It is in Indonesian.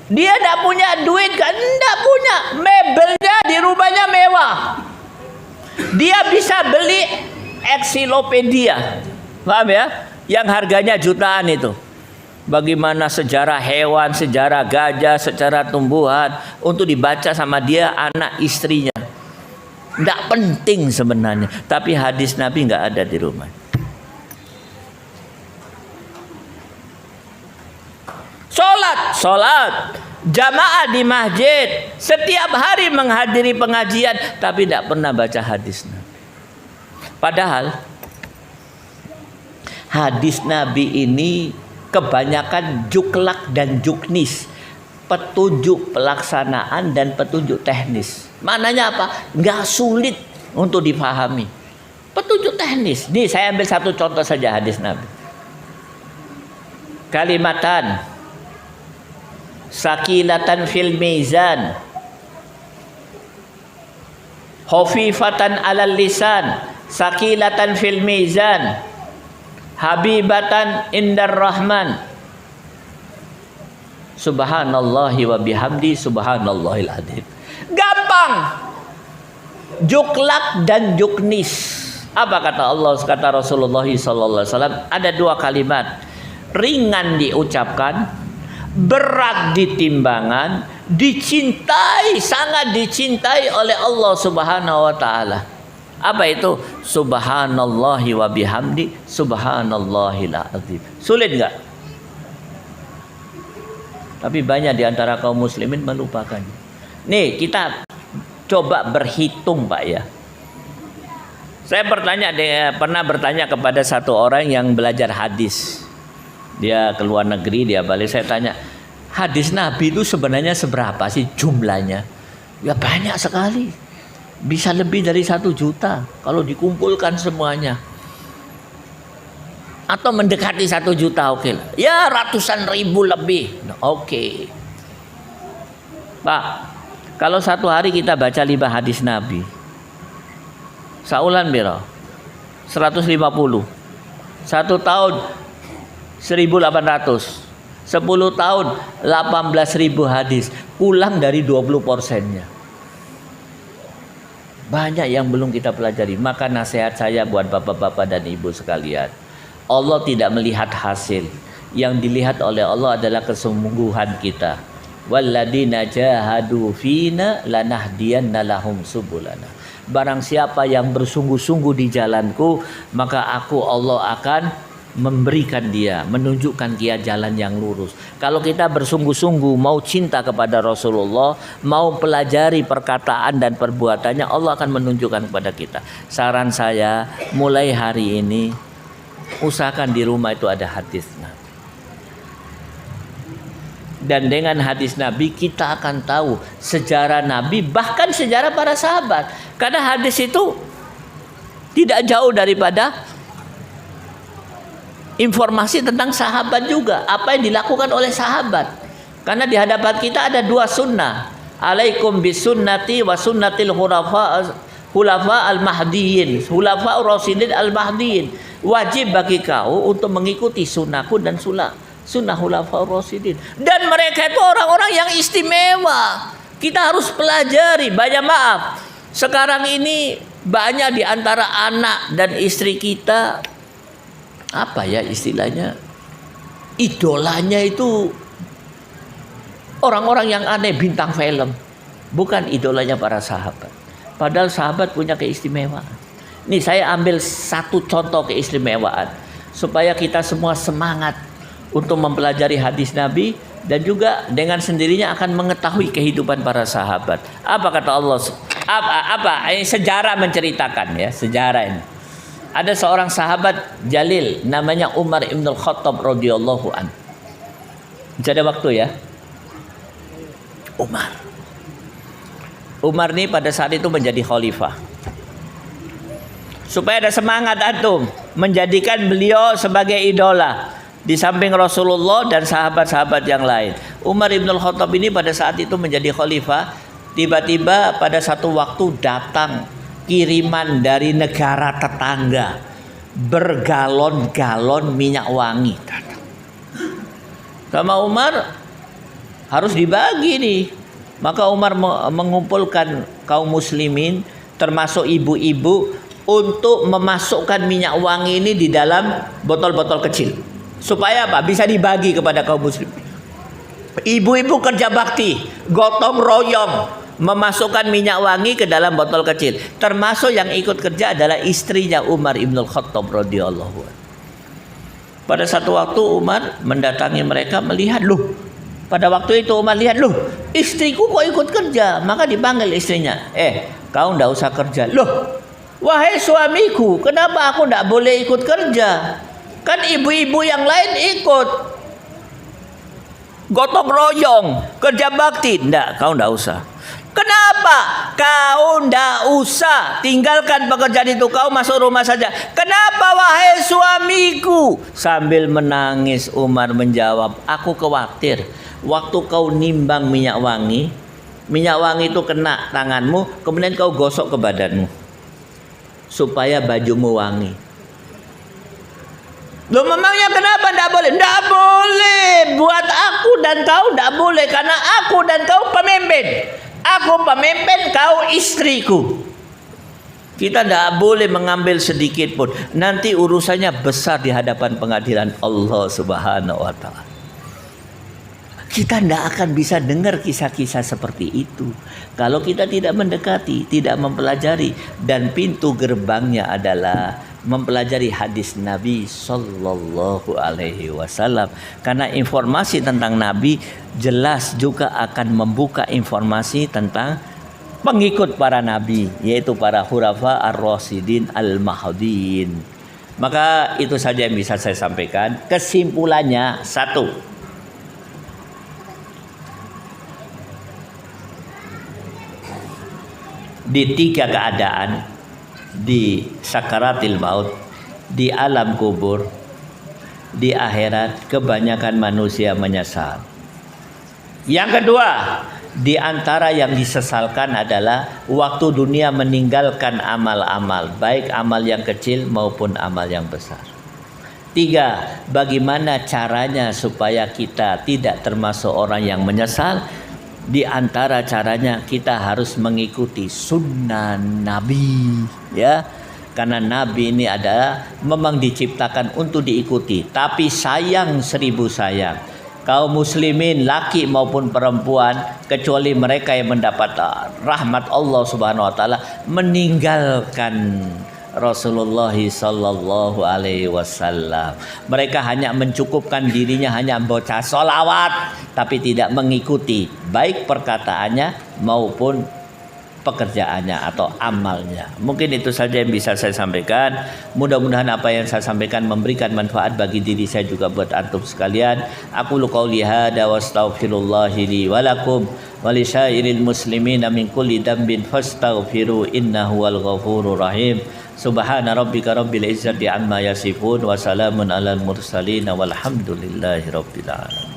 Dia tidak punya duit kan? Tidak punya. Mebelnya di rumahnya mewah. Dia bisa beli ensiklopedia. Paham ya? Yang harganya jutaan itu. Bagaimana sejarah hewan, sejarah gajah, sejarah tumbuhan. Untuk dibaca sama dia, anak istrinya. Tidak penting sebenarnya. Tapi hadis Nabi nggak ada di rumah. Sholat jamaah di masjid, setiap hari menghadiri pengajian, tapi tidak pernah baca hadis Nabi. Padahal hadis Nabi ini kebanyakan juklak dan juknis, petunjuk pelaksanaan dan petunjuk teknis. Maknanya apa? Nggak sulit untuk dipahami. Petunjuk teknis. Nih saya ambil satu contoh saja hadis Nabi. Kalimatan sakilatan fil mizan, khafifatan alal lisan, sakilatan fil mizan, habibatan indar rahman, subhanallahi wa bihamdi, subhanallahil adzim. Gampang. Juklak dan juknis. Apa kata Allah, kata Rasulullah sallallahu alaihi wasallam? Ada dua kalimat, ringan diucapkan, berat di timbangan, dicintai, sangat dicintai oleh Allah Subhanahu wa taala. Apa itu? Subhanallahi wa bihamdi, subhanallahil adzim. Sulit enggak? Tapi banyak di antara kaum muslimin melupakan. Nih, kita coba berhitung, Pak ya. Saya pernah bertanya kepada satu orang yang belajar hadis. Dia ke luar negeri, dia balik. Saya tanya, hadis Nabi itu sebenarnya seberapa sih jumlahnya? Ya banyak sekali. Bisa lebih dari 1 juta kalau dikumpulkan semuanya. Atau mendekati 1 juta, oke. Ya ratusan ribu lebih. Oke. Pak, kalau satu hari kita baca 5 hadis Nabi, saulan biro 150. 1 tahun 1.800, 10 tahun 18.000 hadis, pulang dari 20%-nya. Banyak yang belum kita pelajari. Maka nasihat saya buat bapak-bapak dan ibu sekalian, Allah tidak melihat hasil. Yang dilihat oleh Allah adalah kesungguhan kita. Walladzina jahadu fina lanahdiyanna lahum subulana. Barang siapa yang bersungguh-sungguh di jalanku, maka aku Allah akan memberikan dia, menunjukkan dia jalan yang lurus. Kalau kita bersungguh-sungguh mau cinta kepada Rasulullah, mau pelajari perkataan dan perbuatannya, Allah akan menunjukkan kepada kita. Saran saya, mulai hari ini usahakan di rumah itu ada hadis Nabi. Dan dengan hadis Nabi kita akan tahu sejarah Nabi, bahkan sejarah para sahabat. Karena hadis itu tidak jauh daripada informasi tentang sahabat juga, apa yang dilakukan oleh sahabat. Karena di hadapan kita ada 2 sunnah. Alaikum bisunnati wa sunnatil khulafa al-mahdiyyin, khulafa ar-rasyidin al-mahdiyyin. Wajib bagi kau untuk mengikuti sunnahku dan sunnah khulafa ar-rasyidin. Dan mereka itu orang-orang yang istimewa. Kita harus pelajari. Banyak maaf, sekarang ini banyak di antara anak dan istri kita, apa ya istilahnya, idolanya itu orang-orang yang aneh, bintang film, bukan idolanya para sahabat. Padahal sahabat punya keistimewaan. Nih saya ambil satu contoh keistimewaan supaya kita semua semangat untuk mempelajari hadis Nabi, dan juga dengan sendirinya akan mengetahui kehidupan para sahabat. Apa kata Allah? Sejarah menceritakan ya, sejarah ini. Ada seorang sahabat jalil namanya Umar ibn al-Khattab radhiyallahu an. Masih ada waktu ya. Umar ini pada saat itu menjadi khalifah. Supaya ada semangat antum menjadikan beliau sebagai idola di samping Rasulullah dan sahabat-sahabat yang lain. Umar ibn al-Khattab ini pada saat itu menjadi khalifah. Tiba-tiba pada satu waktu datang kiriman dari negara tetangga, bergalon-galon minyak wangi. Sama Umar, harus dibagi nih. Maka Umar mengumpulkan kaum muslimin termasuk ibu-ibu untuk memasukkan minyak wangi ini di dalam botol-botol kecil. Supaya apa? Bisa dibagi kepada kaum muslimin. Ibu-ibu kerja bakti, gotong royong memasukkan minyak wangi ke dalam botol kecil. Termasuk yang ikut kerja adalah istrinya Umar Ibnul Khattab radhiyallahu anhu. Pada satu waktu Umar mendatangi mereka melihat, loh, pada waktu itu Umar lihat, loh, istriku kok ikut kerja. Maka dipanggil istrinya, kau ndak usah kerja. Loh, wahai suamiku, kenapa aku ndak boleh ikut kerja? Kan ibu-ibu yang lain ikut gotong royong kerja bakti. Ndak, kau ndak usah. Kenapa? Kau ndak usah, tinggalkan pekerjaan itu, kau masuk rumah saja. Kenapa wahai suamiku? Sambil menangis Umar menjawab, aku khawatir waktu kau nimbang minyak wangi itu kena tanganmu, kemudian kau gosok ke badanmu supaya bajumu wangi. Loh, memangnya kenapa ndak boleh? Ndak boleh, buat aku dan kau ndak boleh, karena aku dan kau pemimpin. Aku pemimpin, kau istriku. Kita tidak boleh mengambil sedikit pun. Nanti urusannya besar di hadapan pengadilan Allah Subhanahu wa ta'ala. Kita tidak akan bisa dengar kisah-kisah seperti itu kalau kita tidak mendekati, tidak mempelajari. Dan pintu gerbangnya adalah mempelajari hadis Nabi Sallallahu Alaihi Wasallam. Karena informasi tentang Nabi jelas juga akan membuka informasi tentang pengikut para Nabi, yaitu para khulafa ar-rasyidin al-mahdiyyin. Maka itu saja yang bisa saya sampaikan. Kesimpulannya, satu, di tiga keadaan, di sakaratil maut, di alam kubur, di akhirat, kebanyakan manusia menyesal. Yang kedua, di antara yang disesalkan adalah waktu dunia meninggalkan amal-amal, baik amal yang kecil maupun amal yang besar. Tiga, bagaimana caranya supaya kita tidak termasuk orang yang menyesal? Di antara caranya kita harus mengikuti sunnah Nabi, ya. Karena Nabi ini adalah memang diciptakan untuk diikuti, tapi sayang 1000 sayang. Kaum muslimin laki maupun perempuan, kecuali mereka yang mendapat rahmat Allah Subhanahu wa taala, meninggalkan Rasulullah sallallahu alaihi wasallam. Mereka hanya mencukupkan dirinya hanya membaca sholawat, tapi tidak mengikuti baik perkataannya maupun pekerjaannya atau amalnya. Mungkin itu saja yang bisa saya sampaikan. Mudah-mudahan apa yang saya sampaikan memberikan manfaat bagi diri saya juga buat antum sekalian. Aku qouli hada wa astaghfirullahi li wa lakum wa li syairil muslimin min kulli dambin fastaghfiru innahu wal ghafurur rahim. Subhana rabbika rabbil izzati amma yasifun wa salamun alal mursalin walhamdulillahi rabbil alamin.